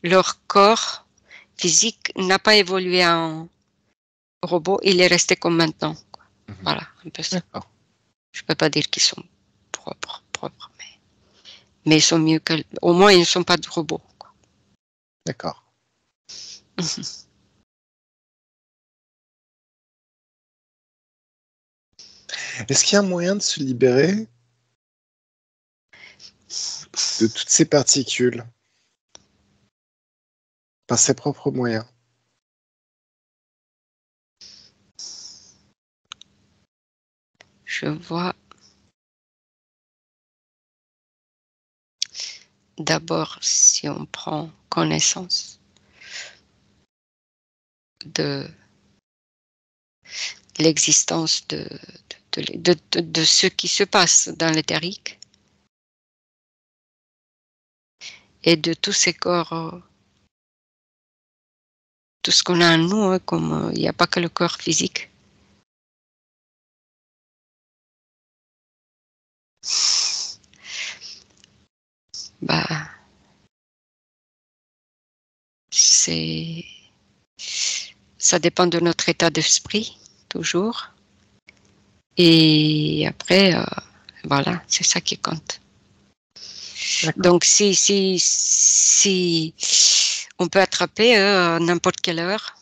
Leur corps physique n'a pas évolué en robot, il est resté comme maintenant. Voilà, un peu ça. Je peux pas dire qu'ils sont propres, mais ils sont mieux que... Au moins, ils ne sont pas de robots. D'accord. Est-ce qu'il y a un moyen de se libérer de toutes ces particules par ses propres moyens? Je vois d'abord si on prend connaissance de l'existence de ce qui se passe dans l'éthérique et de tous ces corps, tout ce qu'on a en nous, hein, comme il n'y a pas que le corps physique. Bah, ça dépend de notre état d'esprit, toujours. Et après, voilà, c'est ça qui compte. Donc, si on peut attraper à n'importe quelle heure,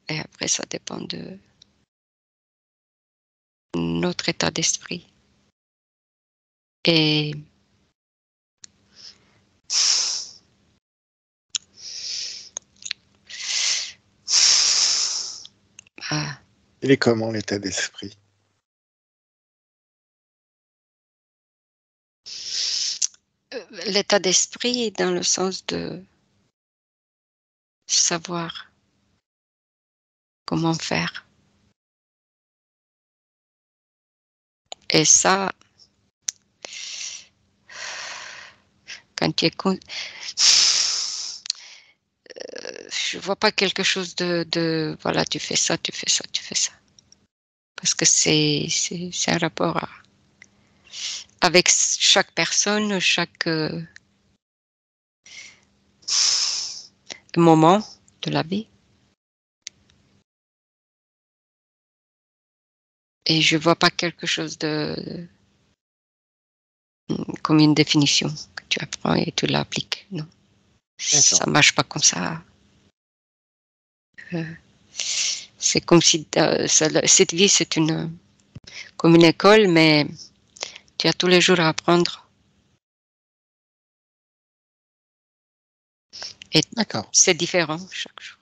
et après, ça dépend de notre état d'esprit. Et Il est comment l'état d'esprit? l'état d'esprit dans le sens de savoir comment faire. Et ça, quand tu es je vois pas quelque chose de voilà, tu fais ça, tu fais ça, tu fais ça. Parce que c'est un rapport avec chaque personne, chaque moment de la vie. Et je vois pas quelque chose comme une définition que tu apprends et tu l'appliques. Non, ça marche pas comme ça. C'est comme si cette vie c'est comme une école, mais tu as tous les jours à apprendre. Et c'est différent chaque jour.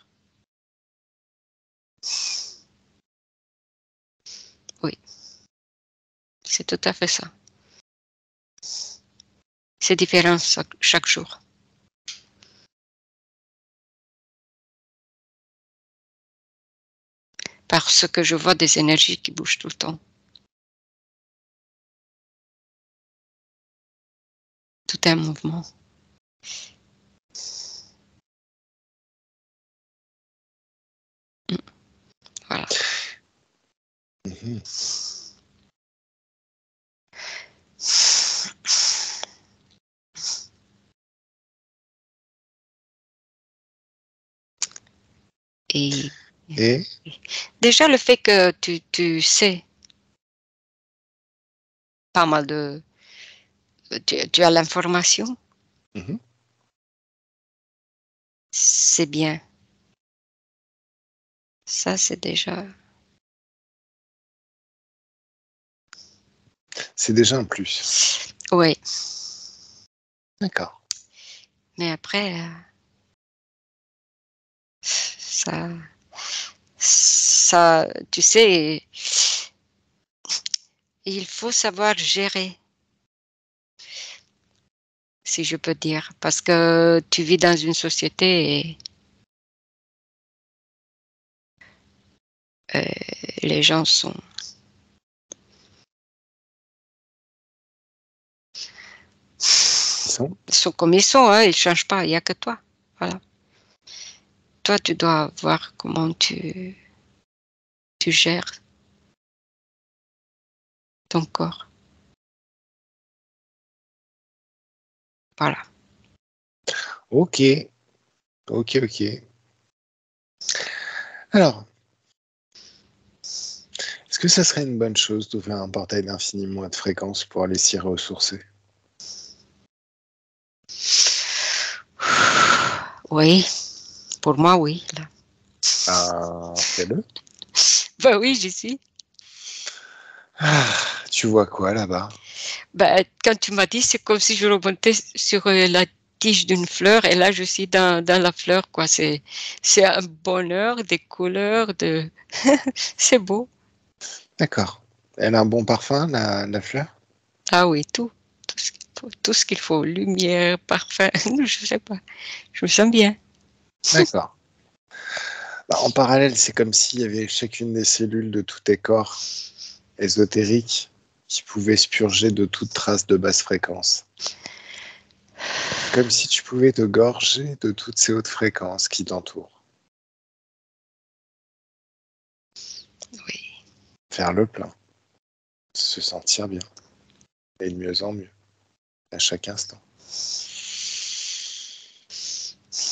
Oui, c'est tout à fait ça. C'est différent chaque jour. Parce que je vois des énergies qui bougent tout le temps. Tout est en mouvement. Voilà. Mhm. Et Et déjà, le fait que tu sais pas mal de... Tu as l'information, mhm, c'est bien. Ça, c'est déjà... c'est déjà un plus. Oui, D'accord. mais après, tu sais, il faut savoir gérer, si je peux dire, parce que tu vis dans une société et les gens sont comme ils sont, hein, ils ne changent pas, il n'y a que toi. Voilà. Toi, tu dois voir comment tu gères ton corps. Voilà. Ok, ok, ok. Alors, est-ce que ça serait une bonne chose d'ouvrir un portail d'infiniment de fréquences pour aller s'y ressourcer? Oui, pour moi, oui. Là. Fais-le. Bah oui, j'y suis. Ah, tu vois quoi là-bas? Bah, quand tu m'as dit, c'est comme si je remontais sur la tige d'une fleur et là, je suis dans la fleur, quoi. C'est un bonheur, des couleurs, c'est beau. D'accord. Elle a un bon parfum, la fleur? Ah oui, tout. Tout ce qu'il faut. Lumière, parfum, je sais pas. Je me sens bien. D'accord. Bah, en parallèle, c'est comme s'il y avait chacune des cellules de tous tes corps ésotériques qui pouvaient se purger de toute trace de basse fréquence. Comme si tu pouvais te gorger de toutes ces hautes fréquences qui t'entourent. Oui. Faire le plein. Se sentir bien. Et de mieux en mieux. À chaque instant.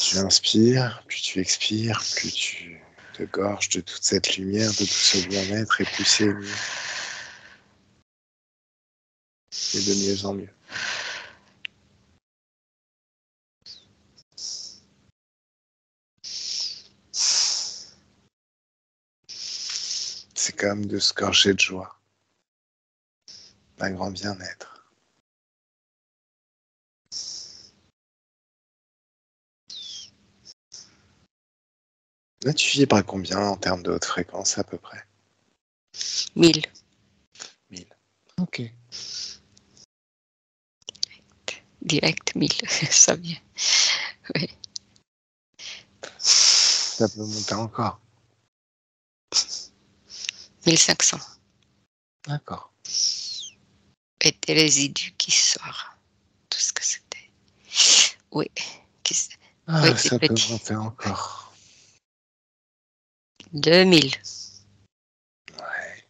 Tu inspires, puis tu expires, plus tu te gorges de toute cette lumière, de tout ce bien-être, et plus c'est mieux. Et de mieux en mieux. C'est comme de se gorger de joie, d'un grand bien-être. Là, tu vibres à combien en termes de haute fréquence à peu près? 1000. 1000. Ok. Direct, 1000. Ça vient. Oui. Ça peut monter encore. 1500. D'accord. Et des résidus qui sortent. Tout ce que c'était. Oui. Oui, Ah, des ça peut petits. monter encore. 2000. Ouais.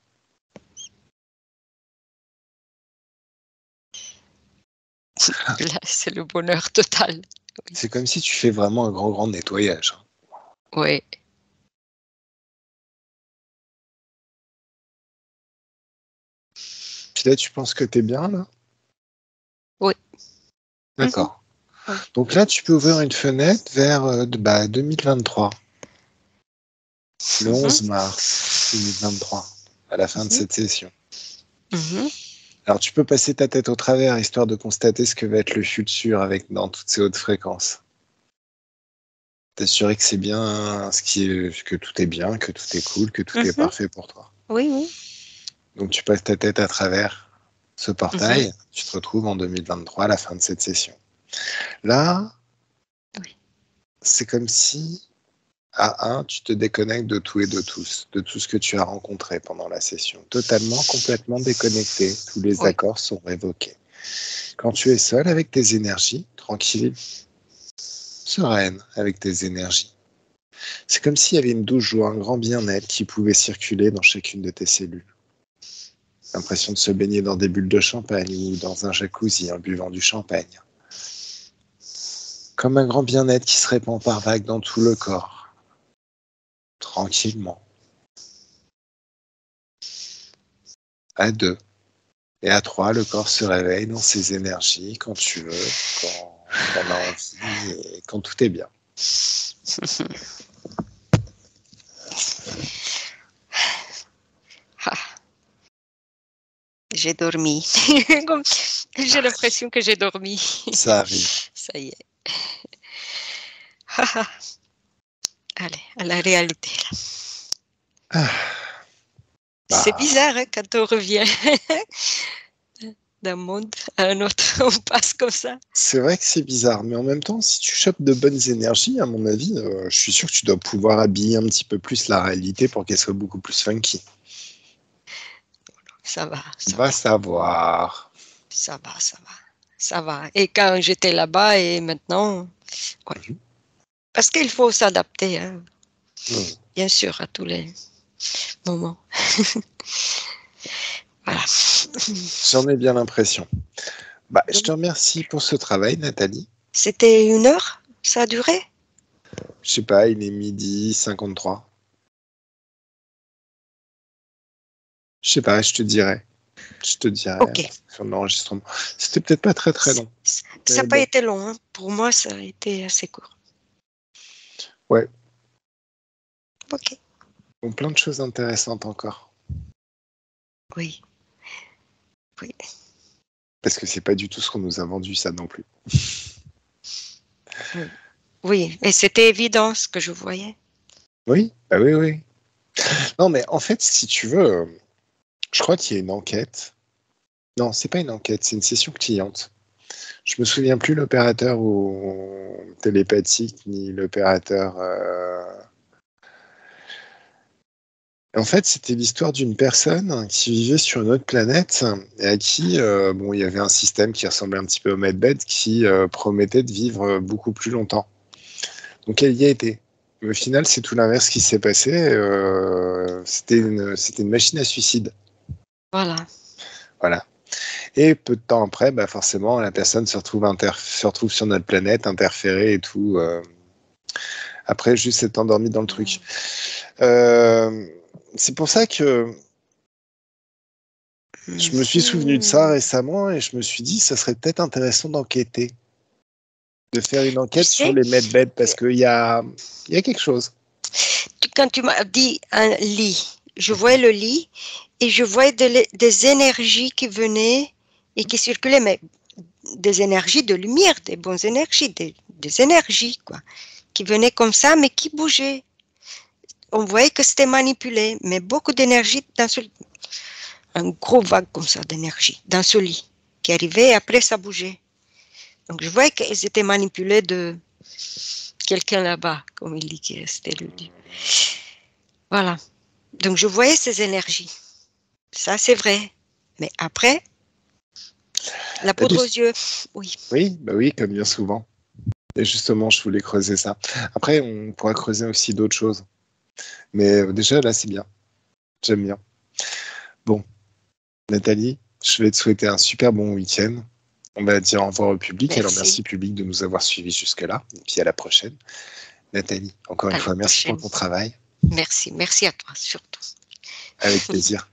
Là, c'est le bonheur total. Oui. C'est comme si tu fais vraiment un grand, grand nettoyage. Oui. Puis là, tu penses que t'es bien, là? Oui. Mhm. D'accord. Oui. Donc là, tu peux ouvrir une fenêtre vers 2023, le Mhm. 11 mars 2023, à la fin de Mhm. cette session. Mhm. Alors, tu peux passer ta tête au travers, histoire de constater ce que va être le futur avec dans toutes ces hautes fréquences. T'assurer que c'est bien, que tout est bien, que tout est cool, que tout est Mhm. parfait pour toi. Oui, oui. Donc, tu passes ta tête à travers ce Mhm. portail, tu te retrouves en 2023 à la fin de cette session. Là, Oui. c'est comme si, à un, tu te déconnectes de tout et de tous, de tout ce que tu as rencontré pendant la session. Totalement, complètement déconnecté. Tous les Oui. accords sont révoqués. Quand tu es seul avec tes énergies, tranquille, sereine avec tes énergies, C'est comme s'il y avait une douche ou un grand bien-être qui pouvait circuler dans chacune de tes cellules. L'impression de se baigner dans des bulles de champagne ou dans un jacuzzi en buvant du champagne. Comme un grand bien-être qui se répand par vagues dans tout le corps. Tranquillement. À 2. Et à 3, le corps se réveille dans ses énergies quand tu veux, quand on a envie et quand tout est bien. Ah, j'ai dormi. J'ai l'impression que j'ai dormi. Ça arrive. Ça y est. Allez, à la réalité. Là. C'est bizarre hein, quand on revient d'un monde à un autre, on passe comme ça. C'est vrai que c'est bizarre, mais en même temps, si tu chopes de bonnes énergies, à mon avis, je suis sûr que tu dois pouvoir habiller un petit peu plus la réalité pour qu'elle soit beaucoup plus funky. Ça va. Va savoir. Ça va. Et quand j'étais là-bas et maintenant, ouais. Parce qu'il faut s'adapter, hein. Bien sûr, à tous les moments. Voilà. J'en ai bien l'impression. Je te remercie pour ce travail, Nathalie. C'était 1 heure, ça a duré? Je sais pas, il est 12h53. Je sais pas, je te dirai. Ok. Sur l'enregistrement. C'était peut-être pas très très long. Ça n'a pas été long, hein. Pour moi, ça a été assez court. Ouais. Ok. Bon, plein de choses intéressantes encore. Oui. Parce que c'est pas du tout ce qu'on nous a vendu, ça non plus. Oui, et c'était évident ce que je voyais. Oui, oui. Non, mais en fait, si tu veux, je crois qu'il y a une enquête. Non, c'est pas une enquête, c'est une session cliente. Je me souviens plus l'opérateur ou télépathique ni l'opérateur. En fait, c'était l'histoire d'une personne qui vivait sur une autre planète et à qui, il y avait un système qui ressemblait un petit peu au Medbed qui promettait de vivre beaucoup plus longtemps. Donc elle y a été. Mais au final, c'est tout l'inverse qui s'est passé. C'était une machine à suicide. Voilà. Et peu de temps après, forcément, la personne se retrouve sur notre planète, interférée et tout. Après, juste être endormie dans le truc. C'est pour ça que je me suis souvenu de ça récemment et je me suis dit, ça serait peut-être intéressant d'enquêter. De faire une enquête sur les medbeds parce qu'il y a quelque chose. Quand tu m'as dit un lit, je voyais le lit et je voyais des énergies qui venaient et qui circulaient, mais des énergies de lumière, des bonnes énergies, des énergies, quoi, qui venaient comme ça, mais qui bougeaient. On voyait que c'était manipulé, mais beaucoup d'énergie un gros vague comme ça d'énergie dans ce lit qui arrivait et après ça bougeait. Donc je voyais qu'elles étaient manipulées de quelqu'un là-bas, comme il dit qu'il restait le Dieu. Voilà. Donc je voyais ces énergies. Ça c'est vrai. Mais après, la poudre aux yeux, oui. Oui, comme bien souvent. Et justement, je voulais creuser ça. Après, on pourra creuser aussi d'autres choses. Mais déjà, là, c'est bien. J'aime bien. Bon, Nathalie, je vais te souhaiter un super bon week-end. On va dire au revoir au public. Merci. Alors, merci public de nous avoir suivis jusque-là. Et puis à la prochaine. Nathalie, encore une fois, merci pour ton travail. Merci à toi surtout. Avec plaisir.